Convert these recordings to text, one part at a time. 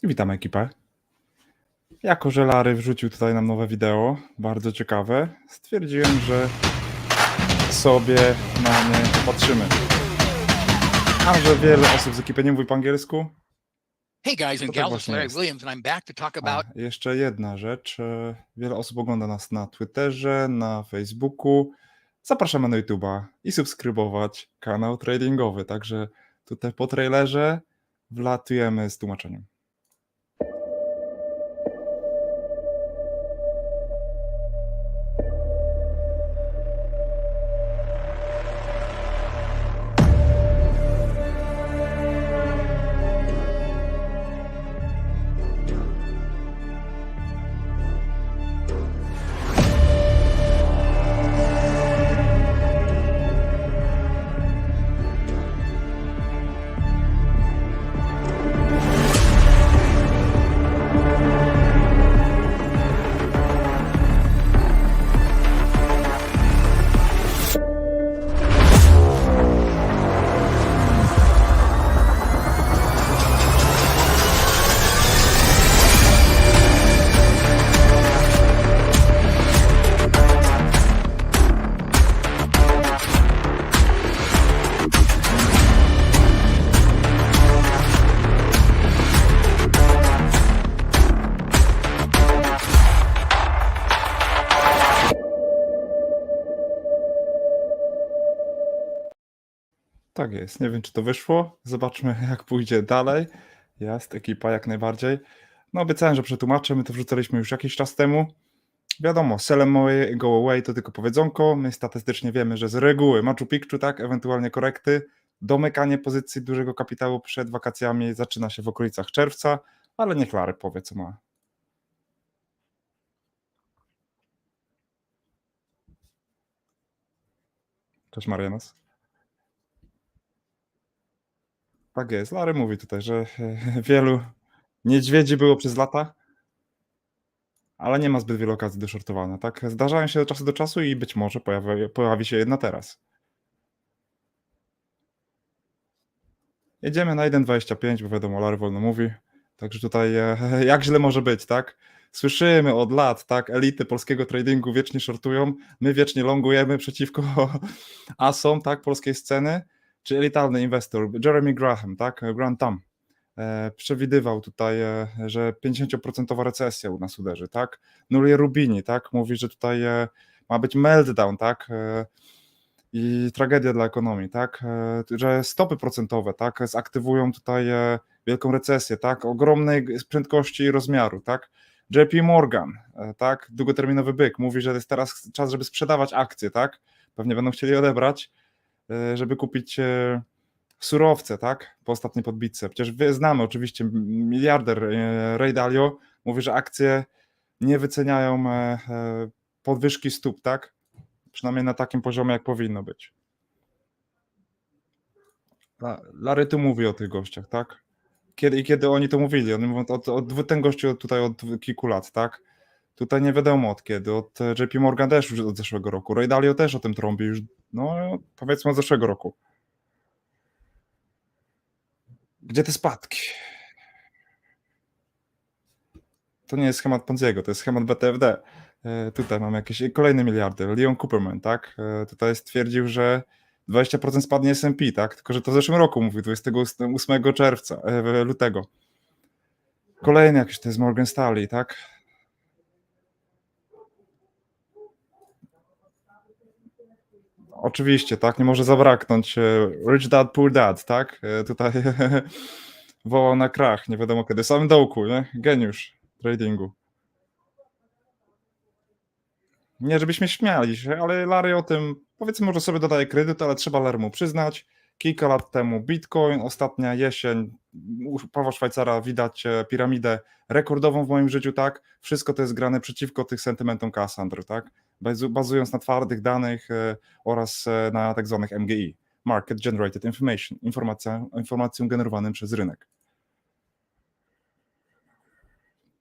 I witam ekipę. Jako że Larry wrzucił tutaj nam nowe wideo, bardzo ciekawe, stwierdziłem, że sobie na nie popatrzymy. A że wiele osób z ekipy nie mówi po angielsku. Hey guys and tak gals, it's właśnie Larry jest. Williams, and I'm back to talk about. Jeszcze jedna rzecz. Wiele osób ogląda nas na Twitterze, na Facebooku. Zapraszamy na YouTube'a i subskrybować kanał tradingowy. Także tutaj po trailerze wlatujemy z tłumaczeniem. Tak jest, nie wiem czy to wyszło, zobaczmy jak pójdzie dalej. Jest, ekipa jak najbardziej. No obiecałem, że przetłumaczę, my to wrzucaliśmy już jakiś czas temu. Wiadomo, sell away, go away to tylko powiedzonko, my statystycznie wiemy, że z reguły Machu Picchu, tak, ewentualnie korekty, domykanie pozycji dużego kapitału przed wakacjami zaczyna się w okolicach czerwca, ale niech Larry powie co ma. Cześć Marianas. Tak jest, Larry mówi tutaj, że wielu niedźwiedzi było przez lata, ale nie ma zbyt wielu okazji do shortowania, tak? Zdarzają się od czasu do czasu i być może pojawi się jedna teraz. Jedziemy na 1,25, bo wiadomo, Larry wolno mówi, także tutaj jak źle może być, tak? Słyszymy od lat, tak, elity polskiego tradingu wiecznie shortują, my wiecznie longujemy przeciwko asom, tak, polskiej sceny, czy elitarny inwestor, Jeremy Graham, tak, Grantham, przewidywał tutaj, że 50% recesja u nas uderzy, tak? Nulie Rubini, tak, mówi, że tutaj ma być meltdown, tak, i tragedia dla ekonomii, tak, że stopy procentowe, tak, zaktywują tutaj wielką recesję, tak, ogromnej prędkości i rozmiaru, tak. JP Morgan, tak, długoterminowy byk, mówi, że jest teraz czas, żeby sprzedawać akcje, tak, pewnie będą chcieli odebrać, żeby kupić surowce, tak, po ostatniej podbitce. Przecież znamy oczywiście miliarder Ray Dalio mówi, że akcje nie wyceniają podwyżki stóp, tak, przynajmniej na takim poziomie, jak powinno być. Larry tu mówi o tych gościach, tak? Kiedy oni to mówili? Oni mówią ten gościu tutaj od kilku lat, tak? Tutaj nie wiadomo od kiedy, od JP Morgan też już od zeszłego roku, Ray Dalio też o tym trąbi już, no powiedzmy od zeszłego roku. Gdzie te spadki? To nie jest schemat Ponziego, to jest schemat BTFD. Tutaj mamy jakieś kolejne miliardy. Leon Cooperman, tak? Tutaj stwierdził, że 20% spadnie S&P, tak? Tylko że to w zeszłym roku mówił, 28 czerwca, lutego. Kolejny jakiś to jest Morgan Stanley, tak? Oczywiście, tak? Nie może zabraknąć Rich Dad, Poor Dad, tak? Tutaj wołał na krach, nie wiadomo kiedy. Samym dołku, nie? Geniusz tradingu. Nie, żebyśmy śmiali się, ale Larry o tym, powiedzmy, może sobie dodaje kredyt, ale trzeba Larry mu przyznać. Kilka lat temu Bitcoin, ostatnia jesień, u Pawła Szwajcara widać piramidę rekordową w moim życiu, tak? Wszystko to jest grane przeciwko tych sentymentom Cassandry, tak? Bazując na twardych danych oraz na tak zwanych MGI, Market Generated Information, informacją generowanym przez rynek.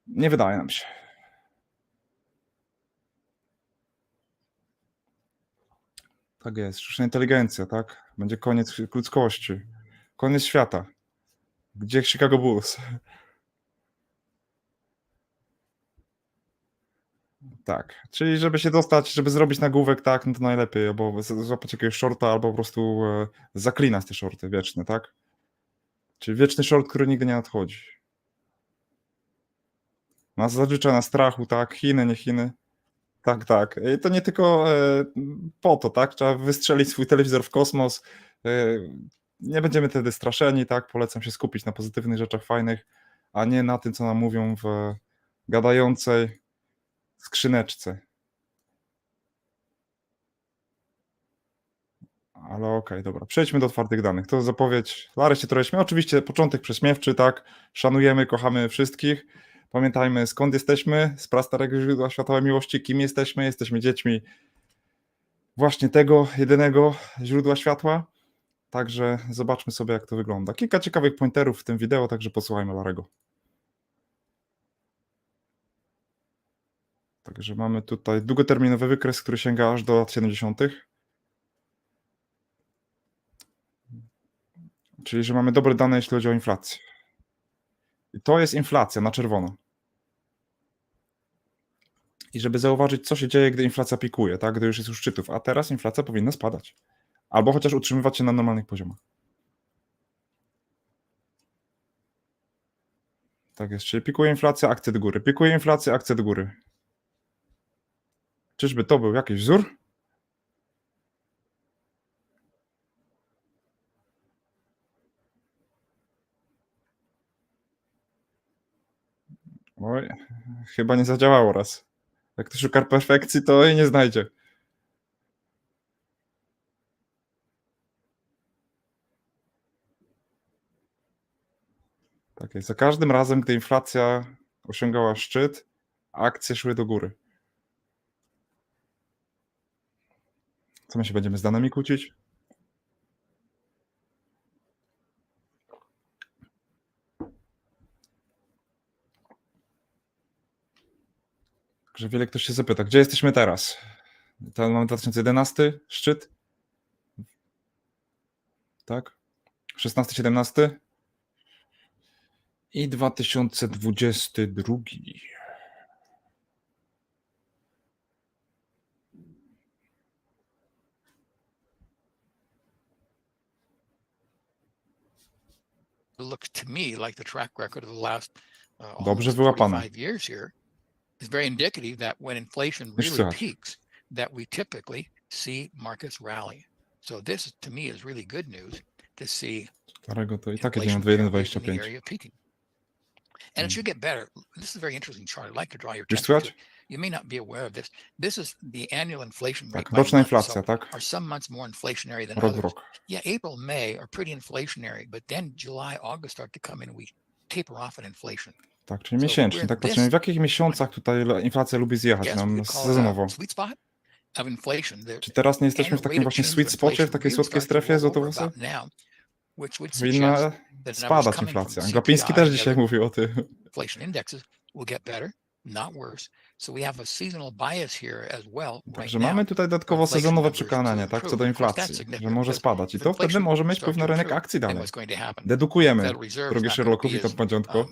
Nie wydaje nam się. Tak jest, sztuczna inteligencja, tak? Będzie koniec ludzkości, koniec świata. Gdzie Chicago Bulls? Tak, czyli żeby się dostać, żeby zrobić nagłówek, tak, no to najlepiej albo złapać jakiegoś shorta, albo po prostu zaklinać te shorty wieczne, tak? Czyli wieczny short, który nigdy nie nadchodzi. Nas zazwyczaj na strachu, tak, Chiny, nie Chiny. Tak, tak. I to nie tylko po to, tak? Trzeba wystrzelić swój telewizor w kosmos. Nie będziemy wtedy straszeni, tak? Polecam się skupić na pozytywnych rzeczach fajnych, a nie na tym, co nam mówią w gadającej skrzyneczce. Ale okej, dobra. Przejdźmy do otwartych danych. To zapowiedź. Larry się trochę śmieje. Oczywiście początek prześmiewczy, tak? Szanujemy, kochamy wszystkich. Pamiętajmy, skąd jesteśmy, z prastarego źródła światowej miłości, kim jesteśmy. Jesteśmy dziećmi właśnie tego jedynego źródła światła. Także zobaczmy sobie, jak to wygląda. Kilka ciekawych pointerów w tym wideo, także posłuchajmy Larego. Także mamy tutaj długoterminowy wykres, który sięga aż do lat 70. Czyli, że mamy dobre dane, jeśli chodzi o inflację. I to jest inflacja na czerwono. I żeby zauważyć, co się dzieje, gdy inflacja pikuje, tak? Gdy już jest u szczytów, a teraz inflacja powinna spadać. Albo chociaż utrzymywać się na normalnych poziomach. Tak jest, czyli pikuje inflacja, akcje do góry. Pikuje inflacja, akcje do góry. Czyżby to był jakiś wzór? Oj, chyba nie zadziałało raz. Jak ktoś szuka perfekcji, to jej nie znajdzie. Tak jest. Za każdym razem, gdy inflacja osiągała szczyt, akcje szły do góry. Co my się będziemy z danymi kłócić? Także wiele ktoś się zapyta, gdzie jesteśmy teraz? Mamy 2011 szczyt? Tak? 16-17? I 2022. Looks to me like the track record of the last Dobrze almost wyłapane. 45 years here is very indicative that when inflation Już really słychać. peaks, that we typically see markets rally. So this to me is really good news to see Starego to i tak jedziemy inflation w fairly in the 1,25. area peaking. And it should get better. This is a very interesting chart. I'd like to draw your Już attention to słychać? it. You may not be aware of this. This is the annual inflation rate Tak, by roczna month. So inflacja, tak? are some months more inflationary than Rok w others? rok. Yeah, April, May are pretty inflationary, but then July, August start to come in and we taper off in inflation. Tak, czyli So miesięcznie. we're Tak in patrzymy, w this jakich miesiącach tutaj inflacja lubi zjechać yes, we nam could call it sezonowo. a sweet spot of inflation. The Czy teraz nie jesteśmy w annual takim rate of właśnie change sweet for spocie, w inflation takiej really słodkiej starts to strefie roll over złotowłosej? about now, which would suggest Powinna that numbers spadać coming from inflacja. CPI Glapiński też and dzisiaj other mówił o tym. inflation indexes will get better, not worse. So we have a seasonal bias here as well right Także now. mamy tutaj dodatkowo inflation sezonowe numbers to przekonanie, tak, co improve. do And of course, that's inflacji, że significant może because spadać. I if to wtedy inflation może mieć starts wpływ to na rynek improve, akcji then dalej. what's going to happen? Dedukujemy, Federal Reserve is drogie not going to Sherlocku, be witam as Padziątko.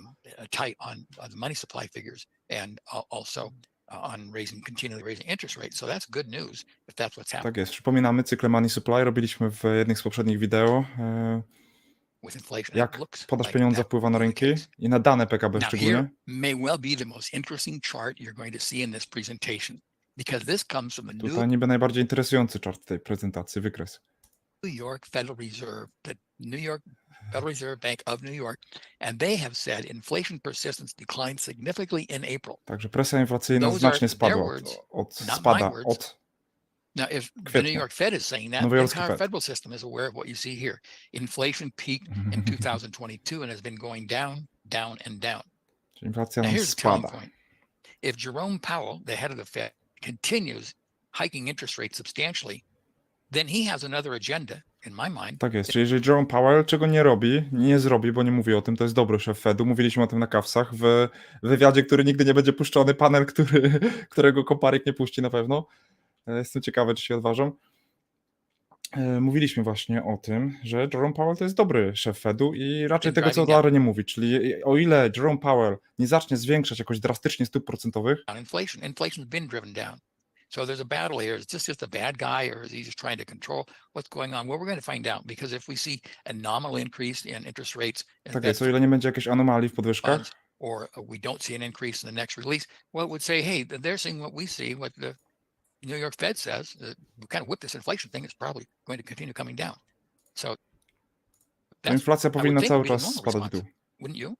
tight on the money supply figures and also on continually raising interest rates. So that's good news if that's what's happening Tak jest, przypominamy, cykle Money Supply robiliśmy w jednych z poprzednich wideo, with inflation. It jak looks podaż like pieniądza that wpływa na will be the rynki case. i na dane PKB Now szczególnie. here may well be the most interesting chart you're going to see in this presentation because this comes from the Tutaj niby najbardziej interesujący chart tej prezentacji, wykres. New York Federal Reserve, the New York Federal Reserve Bank of New York, and they have said inflation persistence declined significantly in April. Także presja inflacyjna Those znacznie are their spadła words, not spada my words. od Now, if the kwietnia. New York Fed is saying that, the Nowojorski entire Fed. federal system is aware of what you see here. Inflation peaked in 2022 and has been going down, down, and down. Czyli inflacja Now, nam here's the telling spada. point. If Jerome Powell, the head of the Fed, continues hiking interest rates substantially, then he has another agenda, in my mind. Tak jest, czyli jeżeli Jerome Powell czego nie zrobi, bo nie mówi o tym, to jest dobry szef Fedu, mówiliśmy o tym na kawsach, w wywiadzie, który nigdy nie będzie puszczony, panel, którego koparyk nie puści na pewno. Jestem ciekawy, czy się odważą. Mówiliśmy właśnie o tym, że Jerome Powell to jest dobry szef Fedu i raczej Been tego, co driving down Larry nie mówi, czyli o ile Jerome Powell nie zacznie zwiększać jakoś drastycznie stóp procentowych, inflation. Inflation's been driven down. So there's a battle here. Is this just a bad guy, or is he just trying to control what's going on? Well, we're going to find out, because if we see a nominal increase in interest rates and tak Fed jest, o ile nie będzie jakiejś anomalii w podwyżkach, funds, or we don't see an increase in the next release, well, it would say, hey, they're seeing what we see, what the New York Fed says. We kind of whip this inflation thing. It's probably going to continue coming down. So to inflacja I would powinna think cały would be the czas normal spadać w response, dół. wouldn't you?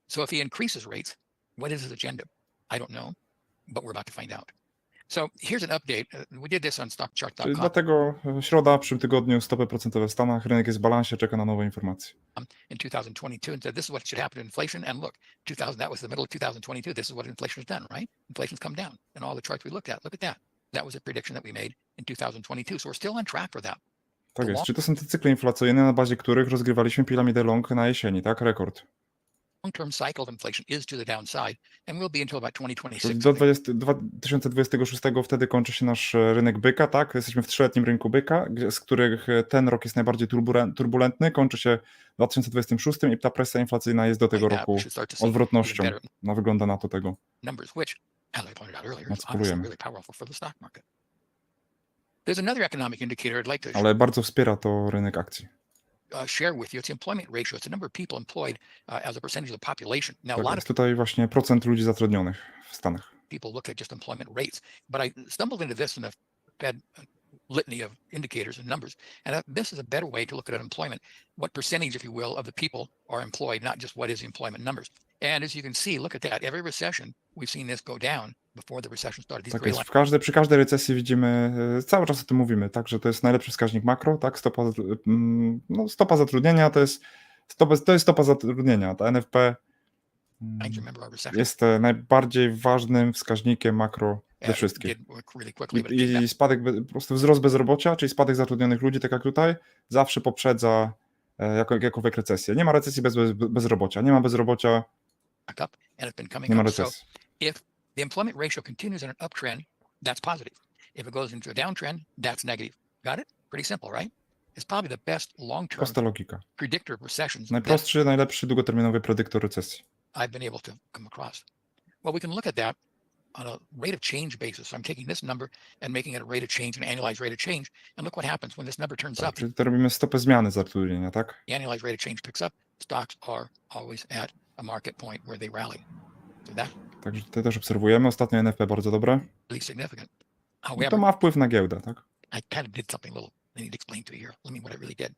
So if he increases rates, what is his agenda? I don't know, but we're about to find out. So here's an update. We did this on Czyli stockchart.com dlatego środa, w przyszłym tygodniu stopy procentowe w Stanach, rynek jest w balansie, czeka na nowe informacje. in 2022 and said, this is what should happen to inflation. And look, that was the middle of 2022. This is what inflation has done, right? Inflation's come down in all the charts we looked at. Look at that. That was a prediction that we made in 2022. So we're still on track for that. Tak jest, czyli to są te cykle inflacyjne, na bazie których rozgrywaliśmy piramidę long na jesieni, tak? Rekord. Long-term cycle of inflation is to the downside and will be until about 2026. Do 2026 wtedy kończy się nasz rynek byka, tak? Jesteśmy w 3-letnim rynku byka, z których ten rok jest najbardziej turbulentny, kończy się w 2026 i ta presja inflacyjna jest do tego roku odwrotnością. No, wygląda na to tego. Numbers, which, as I pointed out earlier, is obviously Nadspólujemy. really powerful for the stock market. There's another economic indicator I'd like to Ale bardzo wspiera to rynek akcji. share with you. It's the employment ratio. It's the number of people employed as a percentage of the population. Now, Tak a lot jest of tutaj właśnie procent ludzi zatrudnionych w Stanach. people look at just employment rates, but I stumbled into this in the Fed litany of indicators and numbers. And this is a better way to look at unemployment. What percentage, if you will, of the people are employed, not just what is the employment numbers. And as you can see, look at that. Every recession, we've seen this go down before the recession started. These Tak gray jest, przy każdej recesji widzimy, cały czas o tym mówimy, tak, że to jest najlepszy wskaźnik makro, tak, stopa zatrudnienia to jest stopa zatrudnienia, ta NFP lines, remember our recession. jest najbardziej ważnym wskaźnikiem makro ze wszystkich. Did work really quickly, but it came back. I spadek, po prostu wzrost bezrobocia, czyli spadek zatrudnionych ludzi, tak jak tutaj, zawsze poprzedza jakąkolwiek recesję. Nie ma recesji bez bezrobocia, nie ma bezrobocia, Back up, and it's been coming nie ma up. So recesji. if the employment ratio continues in an uptrend, that's positive. If it goes into a downtrend, that's negative. Got it? Pretty simple, right? It's probably the best long-term Prosta logika. predictor of recessions that Najprostszy, najlepszy długoterminowy predyktor recesji. I've been able to come across. Well, we can look at that on a rate of change basis. I'm taking this number and making it a rate of change, an annualized rate of change. And look what happens when this number turns Tak, up. czyli to robimy stopę zmiany zatrudnienia, tak? The annualized rate of change picks up. Stocks are always at a market point where they rally. So that's Także tutaj też obserwujemy. Ostatnio NFP bardzo dobre. really significant. I However, to ma wpływ na giełdę, tak? I kind of did something a little, I need to explain to you here. Let me what I really did.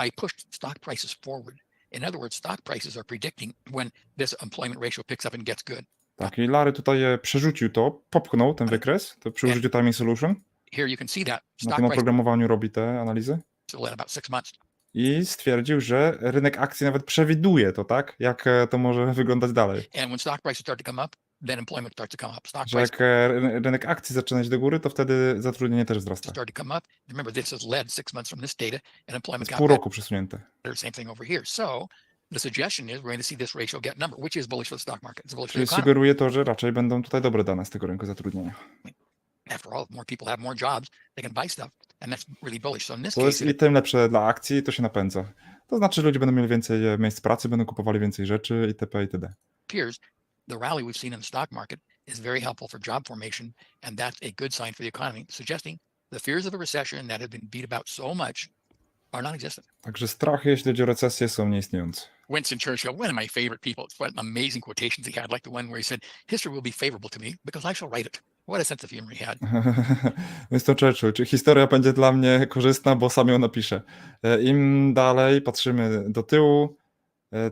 I pushed stock prices forward. In other words, stock prices are predicting when this employment ratio picks up and gets good. Tak, i Larry tutaj przerzucił to, popchnął ten wykres, to przy użyciu timing solution. Here you can see that Na stock tym price oprogramowaniu robi te analizy. will in about 6 months. I stwierdził, że rynek akcji nawet przewiduje to, tak? Jak to może wyglądać dalej. And when stock prices start to come up, then employment starts to come up. Stock Że prices jak rynek akcji zaczyna iść do góry, to wtedy zatrudnienie też wzrasta. start to come up. Remember, this is led 6 months from this data, and employment Jest got pół better. roku przesunięte. Same thing over here. So the suggestion is we're going to see this ratio get number, which is bullish for the stock market. It's bullish for the Czyli economy. sugeruje to, że raczej będą tutaj dobre dane z tego rynku zatrudnienia. After all, if more people have more jobs, they can buy stuff, and that's really bullish. So in this To jest case, i tym lepsze dla akcji i to się napędza. To znaczy ludzie będą mieli więcej miejsc pracy, będą kupowali więcej rzeczy itp. itd. appears the rally we've seen in the stock market is very helpful for job formation, and that's a good sign for the economy, suggesting the fears of a recession that have been beat about so much are non-existent. Także strachy, jeśli chodzi o recesję, są nieistniejące. Winston Churchill, one of my favorite people, what amazing quotations he had, like the one where he said, history will be favorable to me because I shall write it. What a sense of humor he had. Winston Churchill, czy historia będzie dla mnie korzystna, bo sam ją napiszę. Im dalej patrzymy do tyłu,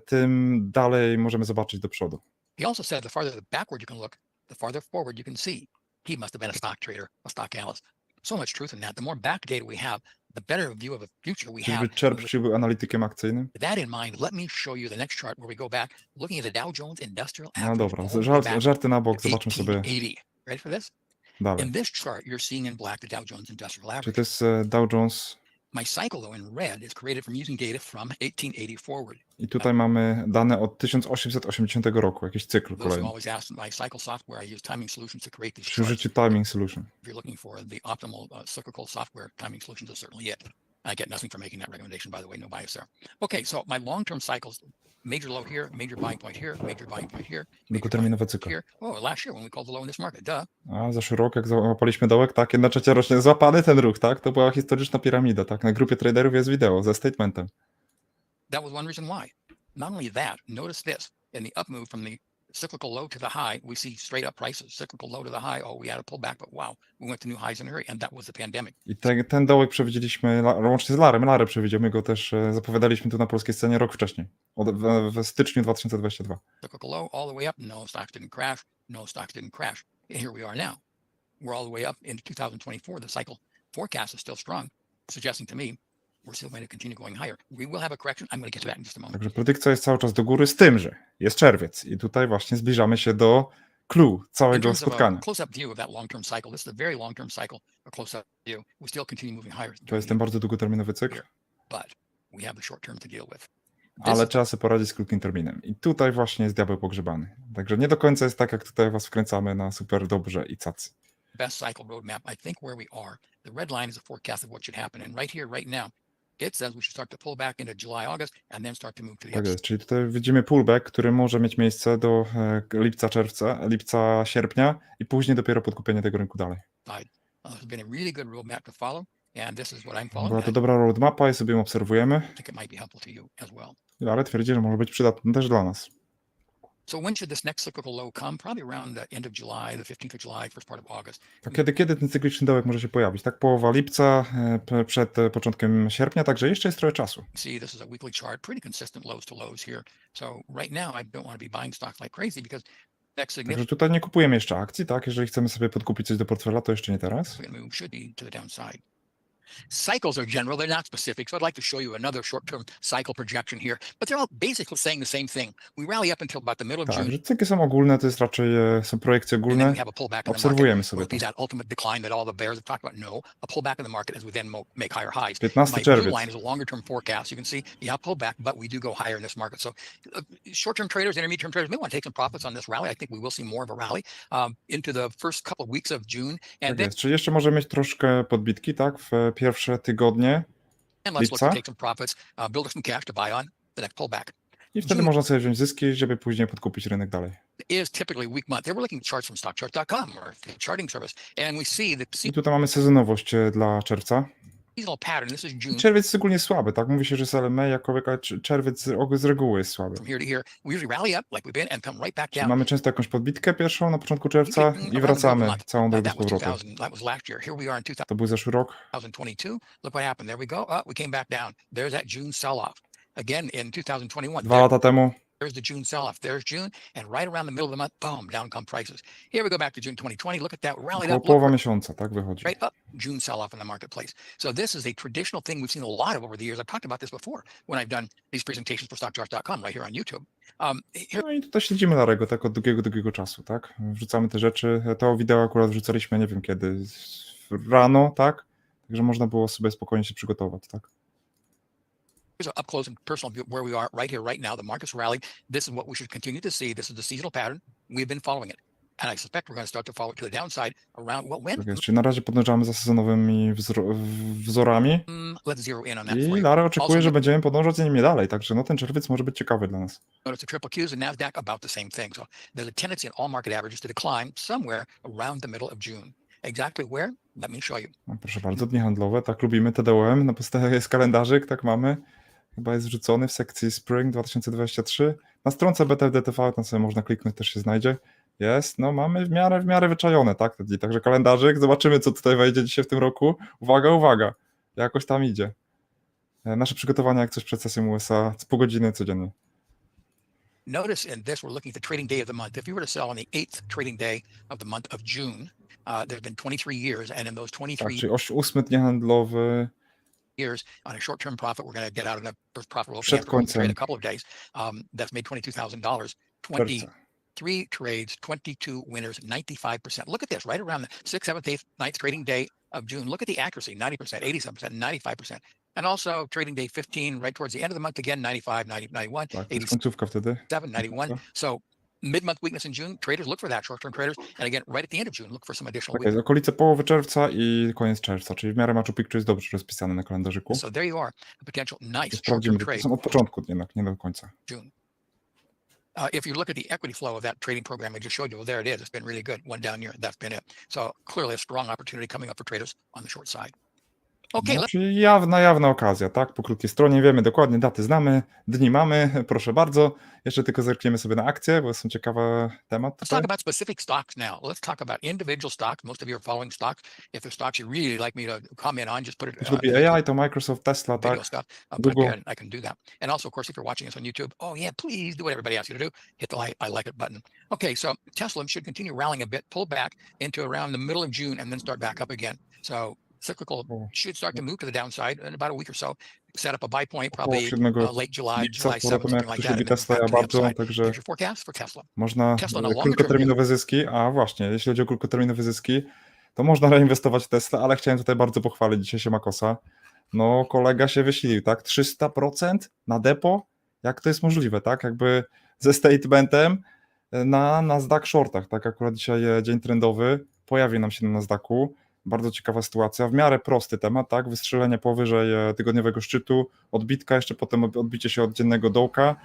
tym dalej możemy zobaczyć do przodu. He also said the farther backward you can look, the farther forward you can see. He must have been a stock trader, a stock analyst. So much truth in that. The more back data we have, the better view of a future we have. Czyżby Churchill był analitykiem akcyjnym? With that in mind, let me show you the next chart where we go back, looking at the Dow Jones Industrial No Average. dobra, all the way back żarty na to bok, zobaczmy sobie 1880. Ready for this? dalej. In this chart, you're seeing in black the Dow Jones Industrial Czyli Average. to jest Dow Jones My cycle, though, in red is created from using data from 1880 forward. I tutaj mamy dane od 1880 roku, jakiś cykl Those who kolejny. always ask my cycle software, I use timing solutions to create these Przy charts. użyciu timing solution. If you're looking for the optimal cyclical software, timing solutions is certainly it. I get nothing for making that recommendation, by the way, no bias there. Okay, so my long-term cycles, major low here, major buying point here, major buying point here, major buying Długoterminowe point cykle. here. Oh, last year when we called the low in this market, duh. A zeszły rok, jak złapaliśmy dołek, tak, 1/3 rocznie, złapany ten ruch, tak, to była historyczna piramida, tak, na grupie traderów jest wideo ze statementem. That was one reason why. Not only that, notice this, in the up move from the cyclical low to the high, we see straight up prices, cyclical low to the high, oh, we had a pullback, but wow, we went to new highs in a hurry, and that was the pandemic. I ten dołek przewidzieliśmy łącznie z Larem. Larę przewidział, my go też zapowiadaliśmy tu na polskiej scenie rok wcześniej, w styczniu 2022. Cyclical low all the way up, no stocks didn't crash, no stocks didn't crash. And here we are now. We're all the way up into 2024. The cycle forecast is still strong, suggesting to me we're still going to continue going higher. We will have a correction. I'm going to get to that in just a moment. Także predykcja jest cały czas do góry, z tym, że jest czerwiec i tutaj właśnie zbliżamy się do clue In całego terms of a spotkania. close-up view of that long-term cycle, this is a very long-term cycle, a close-up view. We still continue moving higher. To jest ten bardzo długoterminowy cykl, But we have the short-term to deal with. This ale trzeba sobie poradzić z krótkim terminem. I tutaj właśnie jest diabeł pogrzebany. Także nie do końca jest tak, jak tutaj was wkręcamy na super dobrze i cacy. best cycle roadmap. I think where we are, the red line is a forecast of what should happen. And right here, right now, it says we should start to pull back into July, August, and then start to move to the Tak upside. jest, czyli tutaj widzimy pullback, który może mieć miejsce do lipca, sierpnia i później dopiero podkupienie tego rynku dalej. It's been a really good roadmap to follow, and this is what I'm following. Była to dobra roadmapa i sobie ją obserwujemy, I think it might be helpful to you as well. ale twierdzi, że może być przydatny też dla nas. So when should this next cyclical low come? Probably around the end of July, the 15th of July, first part of August. To kiedy ten cykliczny dołek może się pojawić? Tak połowa lipca, przed początkiem sierpnia, także jeszcze jest trochę czasu. See, this is a weekly chart, pretty consistent lows to lows here. So right now, I don't want to be buying stocks like crazy because next Także significant tutaj nie kupujemy jeszcze akcji, tak? Jeżeli chcemy sobie podkupić coś do portfela, to jeszcze nie teraz. move should be to the downside. Cycles are general, they're not specific. So I'd like to show you another short-term cycle projection here, but they're all basically saying the same thing. We rally up until about the middle of June. Tak, że cykle są ogólne, to jest raczej są projekcje And then ogólne. we have a pullback in the market. Obserwujemy Will sobie it to. be that ultimate decline that all the bears have talked about? No, a pullback in the market as we then make higher highs. 15 My blue czerwiec. line is a longer term forecast. You can see, yeah, pullback, but we do go higher in this market. So short-term traders, intermediate term traders may want to take some profits on this rally. I think we will see more of a rally into the first couple of weeks of June. And Tak then jest, czyli jeszcze może mieć troszkę podbitki, tak? W pierwsze tygodnie let's look to lipca. take some profits, build up some cash to buy on the next pullback. I wtedy można sobie wziąć zyski, żeby później podkupić rynek dalej. Is typically a weak month. They were looking at charts from stockchart.com or the charting service, and we see the I tutaj mamy sezonowość dla czerwca. seasonal pattern. This is June. Czerwiec jest szczególnie słaby, tak? Mówi się, że jest LMA jakowiek, ale czerwiec z reguły jest słaby. From here to here, we usually rally up like we've been and come right back Czyli down. mamy często jakąś podbitkę pierwszą na początku czerwca i wracamy całą drogę z powrotem. That was last year. Here we are in To był zeszły rok. 2022. Look what happened. There we go. We came back down. There's that June sell-off. Again in 2021. 2 lata temu. There's the June sell-off. There's June, and right around the middle of the month, boom, down come prices. Here we go back to June 2020. Look at that, rallied Około up. połowa miesiąca, tak wychodzi. Right up, June sell-off in the marketplace. So this is a traditional thing we've seen a lot of over the years. I've talked about this before when I've done these presentations for stockcharts.com right here on YouTube. Here, No i tutaj śledzimy Larego tak od długiego czasu, tak? Wrzucamy te rzeczy. To wideo akurat wrzucaliśmy, nie wiem kiedy, rano, tak? Także można było sobie spokojnie się przygotować, tak? here's an up close and personal view of where we are right here, right now. The market's rallied. This is what we should continue to see. This is the seasonal pattern. We've been following it. And I suspect we're going to start to follow it to the downside around what when. Tak jest. Czyli na razie podążamy za sezonowymi wzorami Let's zero in on that i for you. Lara oczekuje, Also, że będziemy podążać za nimi dalej, także no ten czerwiec może być ciekawy dla nas. Notice the triple Qs and NASDAQ about the same thing. So there's a tendency in all market averages to decline somewhere around the middle of June. Exactly where? Let me show you. No, proszę bardzo, dni handlowe, tak lubimy TDOM, na podstawie jest kalendarzyk, tak mamy. Chyba jest wrzucony w sekcji Spring 2023. Na stronce BTFDTV, tam sobie można kliknąć, też się znajdzie. Jest, no mamy w miarę wyczajone, tak? Także kalendarzyk, zobaczymy co tutaj wejdzie dzisiaj w tym roku. Uwaga, jakoś tam idzie. Nasze przygotowania jak coś przed sesją USA, pół godziny codziennie. Notice in this, we're looking at the trading day of the month. If you were to sell on the 8th trading day of the month of June, there's been 23 years, and in those 23 Tak, czyli 8 dni handlowy years on a short-term profit, we're going to get out of the first profit we'll przed trade końcem a couple of days. That's made $22,000. czerwca. 23 trades, 22 winners, 95%. Look at this, right around the 6th, 7th, 8th, 9th trading day of June. Look at the accuracy, 90%, 87%, 95%. And also trading day 15, right towards the end of the month again, 95, 90, 91, Tak, to jest końcówka wtedy. 87, 91. So mid-month weakness in June, traders look for that, short-term traders. And again, right at the end of June, look for some additional Tak weakness. jest, okolice połowy czerwca i koniec czerwca, czyli w miarę Machu Picchu jest dobrze rozpisane na kalendarzyku. So there you are, a potential nice Sprawdzimy, short-term to trade są od początku, jednak nie do końca. June. If you look at the equity flow of that trading program I just showed you, well, there it is. It's been really good. One down here, that's been it. So clearly a strong opportunity coming up for traders on the short side. Okay, No, czyli jawna okazja, tak? Po krótkiej stronie wiemy dokładnie, daty znamy, dni mamy, proszę bardzo. Jeszcze tylko zerkniemy sobie na akcje, bo są ciekawe temat let's tutaj. talk about specific stocks now. Let's talk about individual stocks. Most of you are following stocks. If there's stocks you really like me to comment on, just put it Jeśli lubi AI, to Microsoft, Tesla, video tak? stuff. Google. I can do that. And also, of course, if you're watching us on YouTube, oh yeah, please do what everybody asks you to do. Hit the I like it button. Okay, so Tesla should continue rallying a bit, pull back into around the middle of June, and then start back up again. So cyclical should start to move to the downside in about a week or so. Set up a buy point, probably late July, lipca, July 7th, potem jak something like ktoś that. lubi And then Tesla, back ja to the bardzo, upside. także Here's your forecast for Tesla. można Tesla na longer krótkoterminowe zyski, a właśnie, jeśli chodzi o krótkoterminowe zyski, to można reinwestować w Tesla, ale chciałem tutaj bardzo pochwalić dzisiaj się Makosa. No, kolega się wysilił, tak? 300% na depo? Jak to jest możliwe, tak? Jakby ze statementem na Nasdaq shortach, tak? Akurat dzisiaj dzień trendowy, pojawi nam się na Nasdaqu. Bardzo ciekawa sytuacja, w miarę prosty temat, tak? Wystrzelenie powyżej tygodniowego szczytu, odbitka, jeszcze potem odbicie się od dziennego dołka.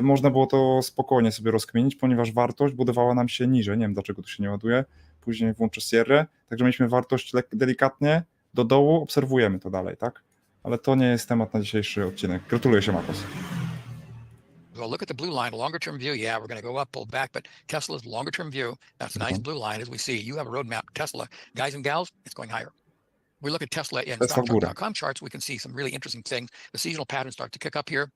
Można było to spokojnie sobie rozkminić, ponieważ wartość budowała nam się niżej, nie wiem dlaczego tu się nie ładuje, później włączę Sierrę, także mieliśmy wartość delikatnie do dołu, obserwujemy to dalej, tak? Ale to nie jest temat na dzisiejszy odcinek. Gratuluję się, Marcos. Well, look at the blue line, longer term view. Yeah, we're going to go up, pull back, but Tesla's longer term view. That's a nice blue line as we see. You have a roadmap, Tesla. Guys and gals, it's going higher. We look at Tesla in stockchart.com charts. We can see some really interesting things. The seasonal patterns start to kick up here.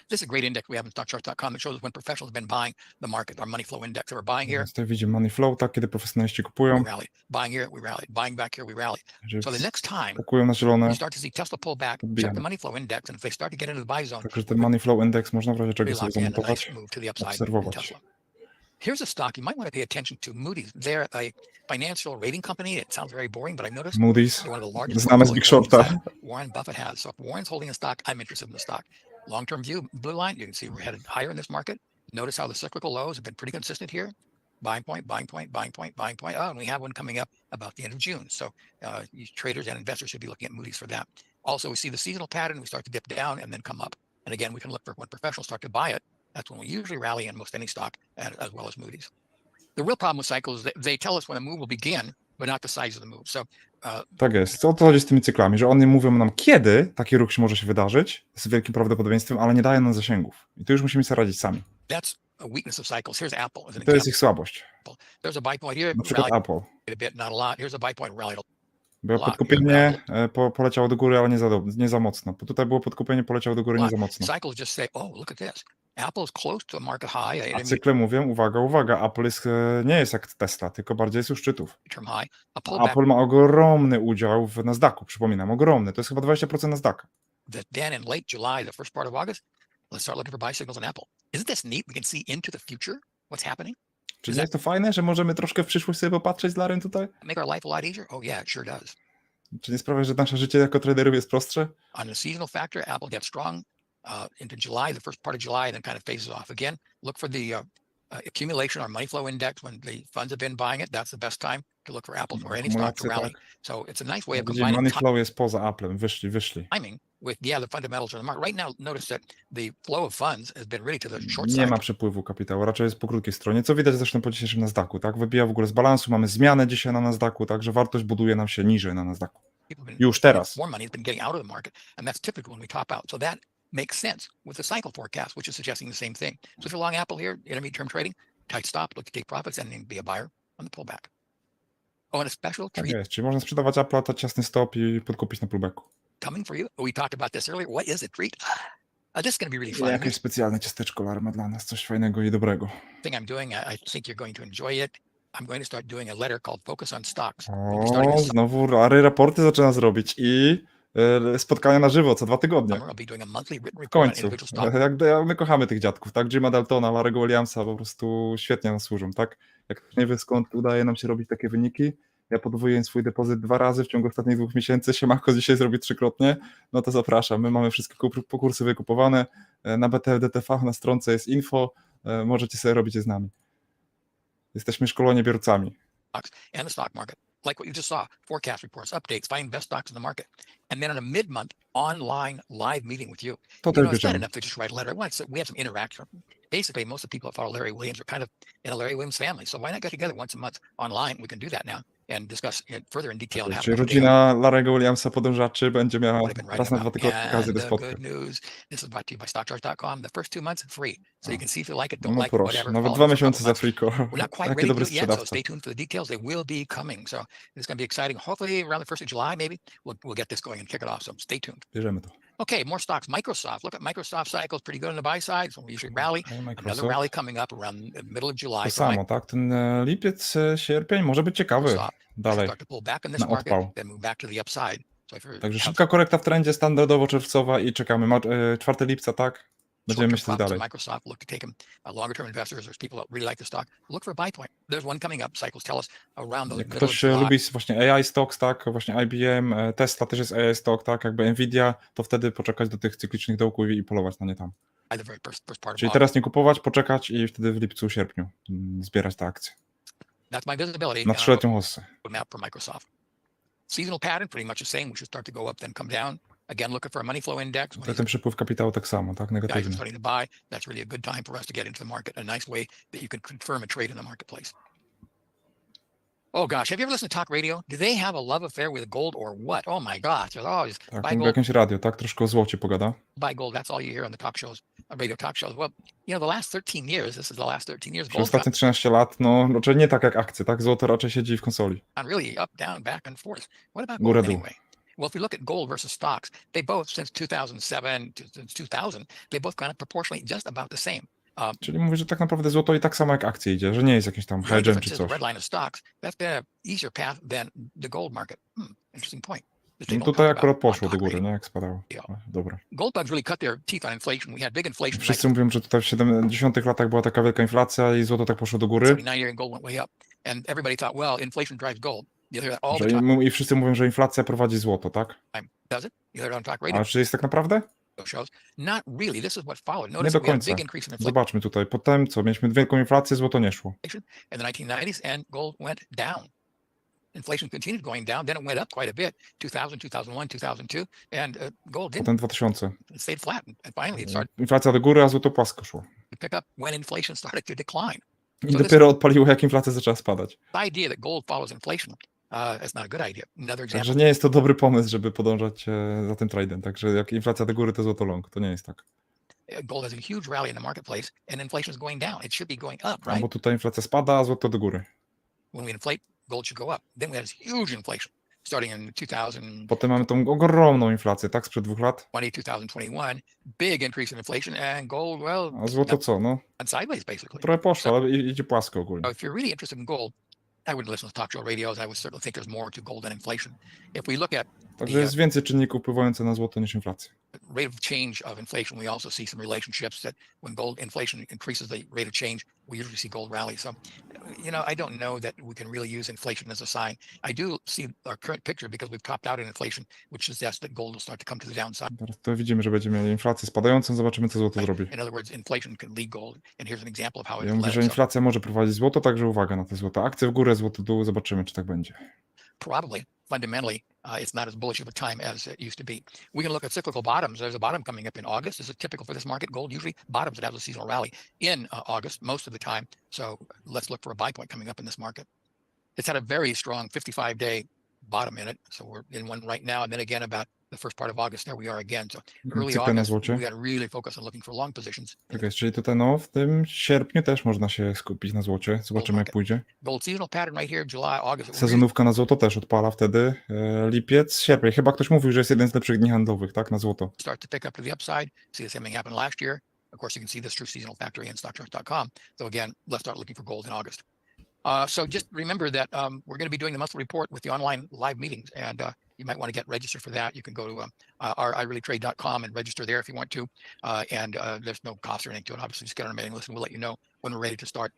This is a great index we have in stockchart.com that shows us when professionals have been buying the market, our money flow index that we're buying here. Tutaj widzimy money flow, tak, kiedy profesjonaliści kupują. We rally. Buying here, we rally. Buying back here, we rally. So the next time kupują na zielone, you start to see Tesla pull back, check the money flow index, and if they start to get into the buy zone, także ten money flow index można w razie czego sobie zanotować, obserwować. Here's a stock you might want to pay attention to. Moody's. They're a financial rating company. It sounds very boring, but I noticed Moody's, they're one of the largest znamy z Big Shorta. Warren Buffett has. So if Warren's holding a stock, I'm interested in the stock. Long-term view, blue line, you can see we're headed higher in this market. Notice how the cyclical lows have been pretty consistent here. Buying point, buying point, buying point, buying point. Oh, and we have one coming up about the end of June. So you traders and investors should be looking at Moody's for that. Also, we see the seasonal pattern. We start to dip down and then come up. And again, we can look for when professionals start to buy it. That's when we usually rally in most any stock, as well as Moody's. The real problem with cycles is that they tell us when a move will begin, but not the size of the move. So, tak jest. Co to chodzi z tymi cyklami? Że one mówią nam, kiedy taki ruch się może się wydarzyć, z wielkim prawdopodobieństwem, ale nie dają nam zasięgów. I tu już musimy sobie radzić sami. That's a weakness of cycles. Here's Apple as an to jest ich słabość. There's a buy point here. Na przykład Apple. A bit, not a lot. Here's a buy point rallied. Było podkupienie, poleciało do góry, ale nie za mocno. Bo tutaj było podkupienie, poleciało do góry nie za mocno. Cycles just say, oh, look at this. Apple is close to a market high. A cykle mówią, uwaga, Apple nie jest jak Tesla, tylko bardziej jest u szczytów. Apple ma ogromny udział w Nasdaqu, przypominam, ogromny. To jest chyba 20% Nasdaqa. Then in late July, the first part of August, let's start looking for buy signals on Apple. Isn't this neat? We can see into the future what's happening. Czy nie jest to fajne, że możemy troszkę w przyszłość sobie popatrzeć z Larrym tutaj? Make our life a lot easier? Oh yeah, it sure does. Czy nie sprawia, że nasze życie jako traderów jest prostsze? On the seasonal factor, Apple gets strong into July, the first part of July, then kind of phases off again. Look for the accumulation or money flow index when the funds have been buying it. That's the best time to look for Apple or any stock to rally. Tak. So it's a nice way of combining money flow jest poza Applem, wyszli. Timing with the fundamentals of the market. Right now, notice that the flow of funds has been really to the short side. Nie ma przepływu kapitału, raczej jest po krótkiej stronie, co widać zresztą po dzisiejszym Nasdaqu, tak? Wybija w ogóle z balansu, mamy zmianę dzisiaj na Nasdaqu, także wartość buduje nam się niżej na Nasdaqu. Już teraz. More money has been getting out of the market, and that's typical when we top out. So that makes sense with the cycle forecast, which is suggesting the same thing. So if you're long Apple here, intermediate term trading, tight stop, look to take profits and then be a buyer on the pullback. Oh, and a special treat. Tak jest, czyli można sprzedawać Apple'a, dać jasny stop i podkupić na pullbacku. Coming for you. We talked about this earlier. What is a treat? This is going to be really fun. Jakieś specjalne ciasteczko Larry ma dla nas, coś fajnego i dobrego. Thing I'm doing, I think you're going to enjoy it. I'm going to start doing a letter called Focus on Stocks. O, znowu Larry raporty zaczyna zrobić i spotkania na żywo co 2 tygodnie. W końcu. My kochamy tych dziadków, tak? Jima Daltona, Larry'ego Williamsa po prostu świetnie nas służą, tak? Jak nie wie skąd udaje nam się robić takie wyniki, ja podwoiłem swój depozyt 2 razy w ciągu ostatnich 2 miesięcy, siemanko dzisiaj zrobi trzykrotnie, no to zapraszam. My mamy wszystkie kursy wykupowane, na BTF-DTV na stronce jest info, możecie sobie robić je z nami. Jesteśmy szkoleniobiorcami. And the stock market, like what you just saw, forecast reports, updates, finding best stocks in the market. And then on a mid-month online live meeting with you. To You też know, it's not bierzemy. enough to just write a letter. We have some interaction. Basically, most of the people that follow Larry Williams are kind of in a Larry Williams family. So why not get together once a month online? We can do that now and discuss further in detail. Czyli rodzina Larry'ego Williamsa podążaczy będzie miała What I've been raz writing na 2 about. tygodnie okazję do And the spotkań. good news, this is brought to you by stockcharts.com. The first 2 months free. So you can see if you like it, don't No like it, proszę, whatever. nawet Follow 2 me for a miesiące couple za months. friko. We're not quite Jaki ready to dobry do it yet, so sprzedawca. stay tuned for the details. They will be coming. So it's going to be exciting. Hopefully around the 1st of July, maybe we'll get this going and kick it off. So stay tuned. Bierzemy to. Okay, more stocks. Microsoft. Look at Microsoft cycles, pretty good on the buy side. So we usually rally. Another Microsoft. rally coming up around the middle of July. To So samo, tak? Ten lipiec, sierpień może być ciekawy. Microsoft should Dalej. start to pull back in this Na market, odpał. then move back to the upside. So if you're Także have szybka korekta w trendzie, standardowo czerwcowa i czekamy. 4 lipca, tak? Będziemy short-term myśleć profits dalej. in Microsoft, look to take them. Longer-term investors, there's people that really like the stock. Look for a buy point. There's one coming up. Cycles tell us around the Jak middle of ktoś July. lubi właśnie AI stocks, tak? Właśnie IBM, Tesla też jest AI stock, tak? Jakby Nvidia, to wtedy poczekać do tych cyklicznych dołków i polować na nie tam. By the very first part of Czyli August. teraz nie kupować, poczekać i wtedy w lipcu, sierpniu zbierać te akcje. That's my visibility. Na 3-letnią hossę. Roadmap for Microsoft. Seasonal pattern, pretty much the same. We should start to go up, then come down. Again, looking for a money flow index. When Ten przypływ kapitału tak samo, tak? guys are Negatywny. starting to buy, that's really a good time for us to get into the market. A nice way that you can confirm a trade in the marketplace. Oh gosh, have you ever listened to talk radio? Do they have a love affair with gold or what? Oh my gosh, there's always Tak, buy mówi gold, jakieś radio, tak? Troszkę o złocie pogada. buy gold. That's all you hear on the talk shows, radio talk shows. Well, you know, the last 13 years, this is the last 13 years, Przez gold's ostatnie 13 lat, no raczej nie tak jak akcje, tak? Złoto raczej siedzi w konsoli. gone really up, down, back and forth. What about Górę, gold dół. anyway? Well, if you look at gold versus stocks, they both, since 2007, since 2000, they both kind of proportionally just about the same. Czyli mówi, że tak naprawdę złoto i tak samo jak akcje idzie, że nie jest jakimś tam The only hedge'em difference czy is the coś. red line of stocks, that's been an easier path than the gold market. Interesting point. that they No don't tutaj talk akurat about on poszło do talk góry, radio. nie? Jak spadało. Yeah. Dobra. Gold bugs really cut their teeth on inflation. We had big inflation. Wszyscy mówią, że tutaj w 70 latach była taka wielka inflacja i złoto tak poszło do góry. 79 and gold went way up. And everybody thought, well, inflation drives gold. You hear that all the time. I wszyscy mówią, że inflacja prowadzi złoto, tak? Does it? You hear it on talk radio A czy jest tak naprawdę? shows. Not really. This is what followed. Nie Notice do we had a końca. big increase in inflation Zobaczmy tutaj. Potem co? Mieliśmy wielką inflację, złoto nie szło. in the 1990s and gold went down. Inflation continued going down. Then it went up quite a bit. 2000, 2001, 2002. And gold didn't. Potem 2000. It stayed flat. And finally it started Inflacja do góry, a złoto płasko szło. to pick up when inflation started to decline. I So dopiero odpaliło, jak inflacja zaczęła spadać. The idea that gold follows inflation, that's not a good idea. Another example. Także nie jest to dobry pomysł, żeby podążać za tym tradem. Także jak inflacja do góry, to złoto long. To nie jest tak. Gold has a huge rally in the marketplace and inflation is going down. It should be going up, Bo right? tutaj inflacja spada, a złoto do góry. When we inflate, gold should go up. Then we had this huge inflation starting in 2020, Potem mamy tą ogromną inflację, tak? Sprzed 2 lat. 2021, big increase in inflation and gold, well, A złoto co? No went sideways basically. trochę poszło, ale idzie płasko ogólnie. So if you're really interested in gold, I wouldn't listen to talk show radios. I would certainly think there's more to gold than inflation. If we look at Także jest więcej czynników wpływających na złoto niż inflacja. rate of change of inflation, we also see some relationships that when gold inflation increases the rate of change, we usually see gold rally. So, you know, I don't know that we can really use inflation as a sign. I do see our current picture because we've topped out in inflation, which suggests that gold will start to come to the downside. Teraz to widzimy, że będziemy mieli inflację spadającą, zobaczymy co złoto zrobi. In other words, inflation can lead gold. And here's an example of how Ja it mówię, led. że So inflacja może prowadzić złoto, także uwaga na te złoto. Akcje w górę, złoto w dół, zobaczymy czy tak będzie. probably fundamentally, it's not as bullish of a time as it used to be. We can look at cyclical bottoms. There's a bottom coming up in August. This is typical for this market. Gold usually bottoms, it has a seasonal rally in August most of the time. So let's look for a buy point coming up in this market. It's had a very strong 55-day bottom in it. So we're in one right now. And then again, about the first part of August, there we are again. So early Cykle na August, złocie. we got to really focus on looking for long positions. Tak jest, czyli tutaj no w tym sierpniu też można się skupić na złocie. Zobaczymy jak pójdzie. Gold seasonal pattern right here, July, August. Sezonówka na złoto też odpala wtedy. Lipiec, sierpień. Chyba ktoś mówił, że jest jeden z lepszych dni handlowych, tak? Na złoto. Start to pick up to the upside. See the same thing happen last year. Of course, you can see this through seasonal factory and stockcharts.com. So again, let's start looking for gold in August. So just remember that we're going to be doing the monthly report with the online live meetings, and you might want to get registered for that. You can go to our ireallytrade.com and register there if you want to. And there's no cost or anything to it. Obviously, just get on our mailing list and we'll let you know when we're ready to start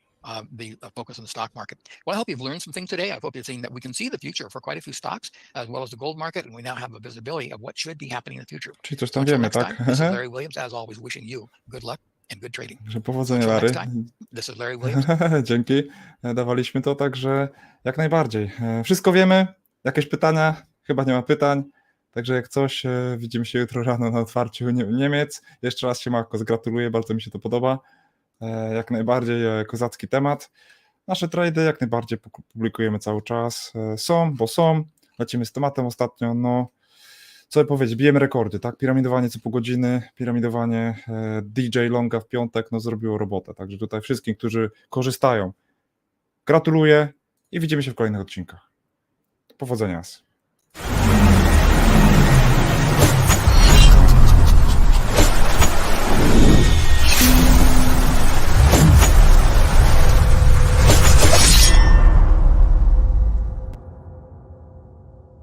the focus on the stock market. Well, I hope you've learned some things today. I hope you've seen that we can see the future for quite a few stocks, as well as the gold market, and we now have a visibility of what should be happening in the future. Czyli coś So tam until wiemy, next time, tak? this is Larry Williams, as always, wishing you good luck and good trading. Że powodzenia, Until Larry. next time, this is Larry Williams. Dzięki. Dawaliśmy to, także jak najbardziej. Wszystko wiemy. Jakieś pytania? Chyba nie ma pytań. Także jak coś, widzimy się jutro rano na otwarciu Niemiec. Jeszcze raz się Marko gratuluję, bardzo mi się to podoba. Jak najbardziej kozacki temat. Nasze trady jak najbardziej publikujemy cały czas. Są, bo są. Lecimy z tematem ostatnio. No, co powiedzieć, bijemy rekordy, tak? Piramidowanie co pół godziny, piramidowanie DJ Longa w piątek, no zrobiło robotę. Także tutaj wszystkim, którzy korzystają, gratuluję i widzimy się w kolejnych odcinkach. Powodzenia.